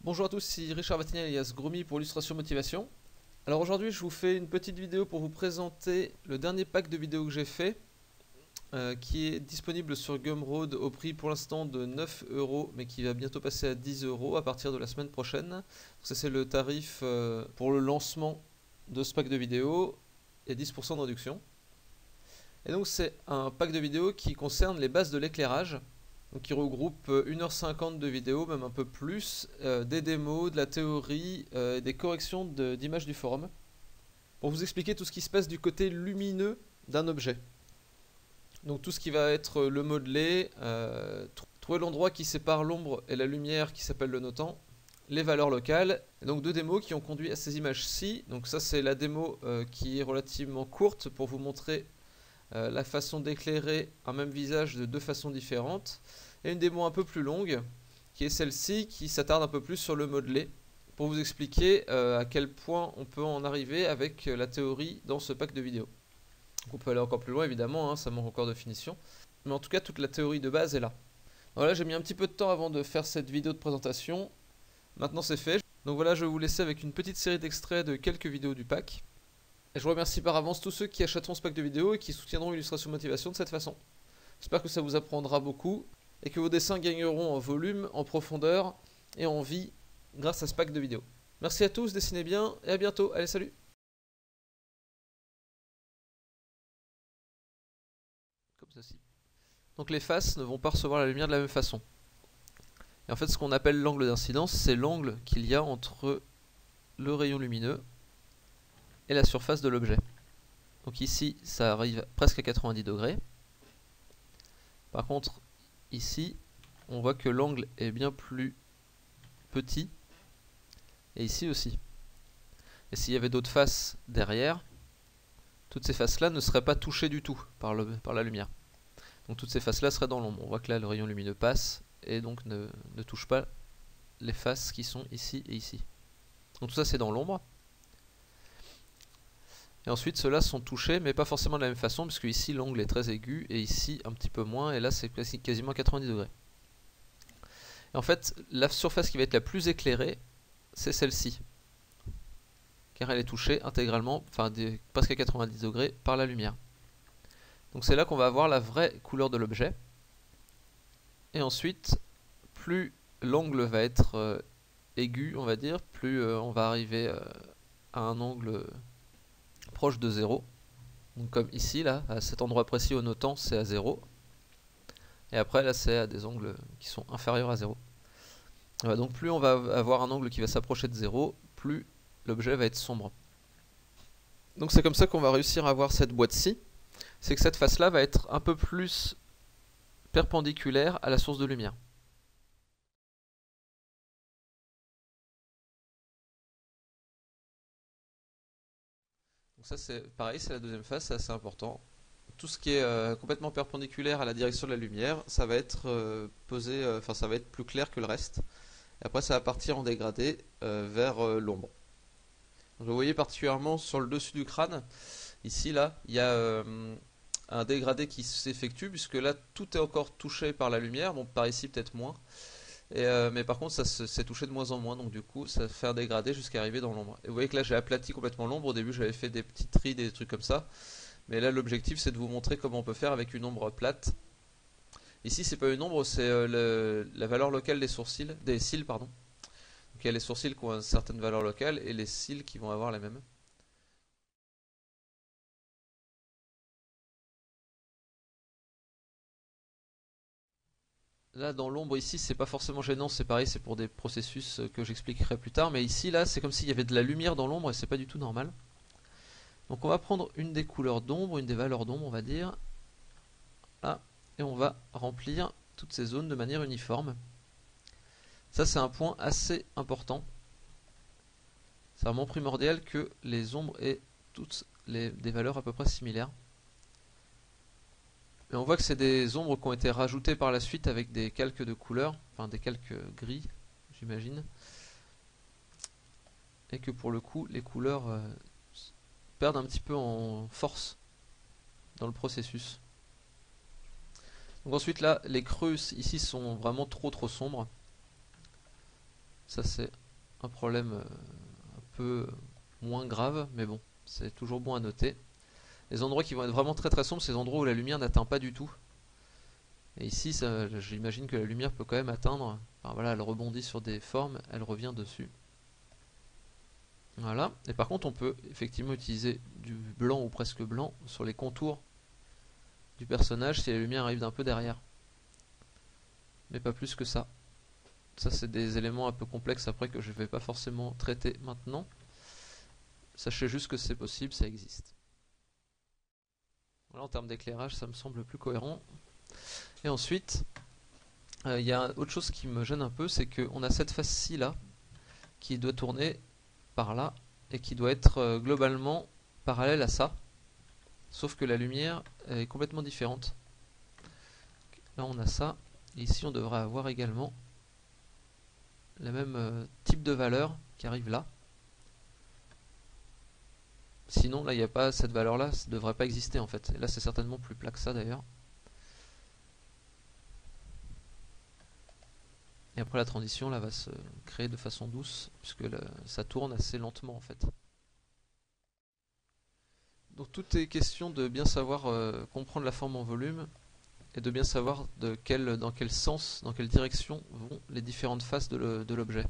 Bonjour à tous, c'est Richard Vatiniel alias Gromy pour Illustration Motivation. Alors aujourd'hui je vous fais une petite vidéo pour vous présenter le dernier pack de vidéos que j'ai fait qui est disponible sur Gumroad au prix pour l'instant de 9 € mais qui va bientôt passer à 10 € à partir de la semaine prochaine. Donc ça c'est le tarif pour le lancement de ce pack de vidéos et 10% de réduction. Et donc c'est un pack de vidéos qui concerne les bases de l'éclairage. Donc qui regroupe 1h50 de vidéos, même un peu plus, des démos, de la théorie, et des corrections d'images du forum, pour vous expliquer tout ce qui se passe du côté lumineux d'un objet. Donc tout ce qui va être le modelé, trouver l'endroit qui sépare l'ombre et la lumière qui s'appelle le notant, les valeurs locales, et donc deux démos qui ont conduit à ces images-ci. Donc ça c'est la démo qui est relativement courte pour vous montrer la façon d'éclairer un même visage de deux façons différentes, et une démo un peu plus longue qui est celle-ci qui s'attarde un peu plus sur le modelé pour vous expliquer à quel point on peut en arriver avec la théorie dans ce pack de vidéos. Donc on peut aller encore plus loin évidemment, hein, ça manque encore de finition, mais en tout cas toute la théorie de base est là. Voilà, j'ai mis un petit peu de temps avant de faire cette vidéo de présentation, maintenant c'est fait. Donc voilà, je vais vous laisser avec une petite série d'extraits de quelques vidéos du pack. Et je vous remercie par avance tous ceux qui achèteront ce pack de vidéos et qui soutiendront Illustration Motivation de cette façon. J'espère que ça vous apprendra beaucoup et que vos dessins gagneront en volume, en profondeur et en vie grâce à ce pack de vidéos. Merci à tous, dessinez bien et à bientôt. Allez, salut! Comme ceci. Donc les faces ne vont pas recevoir la lumière de la même façon. Et en fait, ce qu'on appelle l'angle d'incidence, c'est l'angle qu'il y a entre le rayon lumineux et la surface de l'objet. Donc ici, ça arrive presque à 90 degrés. Par contre, ici, on voit que l'angle est bien plus petit. Et ici aussi. Et s'il y avait d'autres faces derrière, toutes ces faces-là ne seraient pas touchées du tout par la lumière. Donc toutes ces faces-là seraient dans l'ombre. On voit que là, le rayon lumineux passe et donc ne touche pas les faces qui sont ici et ici. Donc tout ça, c'est dans l'ombre. Et ensuite, ceux-là sont touchés, mais pas forcément de la même façon, puisque ici, l'angle est très aigu, et ici, un petit peu moins, et là, c'est quasiment 90 degrés. Et en fait, la surface qui va être la plus éclairée, c'est celle-ci. Car elle est touchée intégralement, enfin presque à 90 degrés, par la lumière. Donc c'est là qu'on va avoir la vraie couleur de l'objet. Et ensuite, plus l'angle va être aigu, on va dire, plus on va arriver à un angle proche de 0. Donc comme ici, là, à cet endroit précis au notant, c'est à 0. Et après, là, c'est à des angles qui sont inférieurs à 0. Voilà, donc plus on va avoir un angle qui va s'approcher de 0, plus l'objet va être sombre. Donc c'est comme ça qu'on va réussir à avoir cette boîte-ci. C'est que cette face-là va être un peu plus perpendiculaire à la source de lumière. Donc ça c'est pareil, c'est la deuxième face, c'est assez important. Tout ce qui est complètement perpendiculaire à la direction de la lumière, ça va être posé, enfin ça va être plus clair que le reste. Et après ça va partir en dégradé vers l'ombre. Vous voyez particulièrement sur le dessus du crâne, ici là, il y a un dégradé qui s'effectue puisque là tout est encore touché par la lumière, bon par ici peut-être moins. Mais par contre ça s'est touché de moins en moins, donc du coup ça fait un dégradé jusqu'à arriver dans l'ombre. Et vous voyez que là j'ai aplati complètement l'ombre, au début j'avais fait des petites rides, des trucs comme ça. Mais là l'objectif c'est de vous montrer comment on peut faire avec une ombre plate. Ici c'est pas une ombre, c'est la valeur locale des cils pardon. Donc il y a les sourcils qui ont une certaine valeur locale et les cils qui vont avoir la même. Là dans l'ombre ici c'est pas forcément gênant, c'est pareil, c'est pour des processus que j'expliquerai plus tard. Mais ici là c'est comme s'il y avait de la lumière dans l'ombre et c'est pas du tout normal. Donc on va prendre une des couleurs d'ombre, une des valeurs d'ombre on va dire. Là, et on va remplir toutes ces zones de manière uniforme. Ça c'est un point assez important. C'est vraiment primordial que les ombres aient toutes des valeurs à peu près similaires. Et on voit que c'est des ombres qui ont été rajoutées par la suite avec des calques de couleurs, enfin des calques gris j'imagine. Et que pour le coup les couleurs perdent un petit peu en force dans le processus. Donc ensuite là les creux ici sont vraiment trop sombres. Ça c'est un problème un peu moins grave, mais bon, c'est toujours bon à noter. Les endroits qui vont être vraiment très sombres, c'est les endroits où la lumière n'atteint pas du tout. Et ici, j'imagine que la lumière peut quand même atteindre. Enfin, voilà, elle rebondit sur des formes, elle revient dessus. Voilà. Et par contre, on peut effectivement utiliser du blanc ou presque blanc sur les contours du personnage si la lumière arrive d'un peu derrière. Mais pas plus que ça. Ça, c'est des éléments un peu complexes après que je ne vais pas forcément traiter maintenant. Sachez juste que c'est possible, ça existe. Voilà, en termes d'éclairage, ça me semble plus cohérent. Et ensuite, il y a autre chose qui me gêne un peu, c'est qu'on a cette face-ci là, qui doit tourner par là, et qui doit être globalement parallèle à ça. Sauf que la lumière est complètement différente. Là on a ça, et ici on devrait avoir également le même type de valeur qui arrive là. Sinon là il n'y a pas cette valeur là, ça ne devrait pas exister en fait. Et là c'est certainement plus plat que ça d'ailleurs. Et après la transition là va se créer de façon douce, puisque ça tourne assez lentement en fait. Donc tout est question de bien savoir comprendre la forme en volume, et de bien savoir dans quel sens, dans quelle direction vont les différentes faces de l'objet.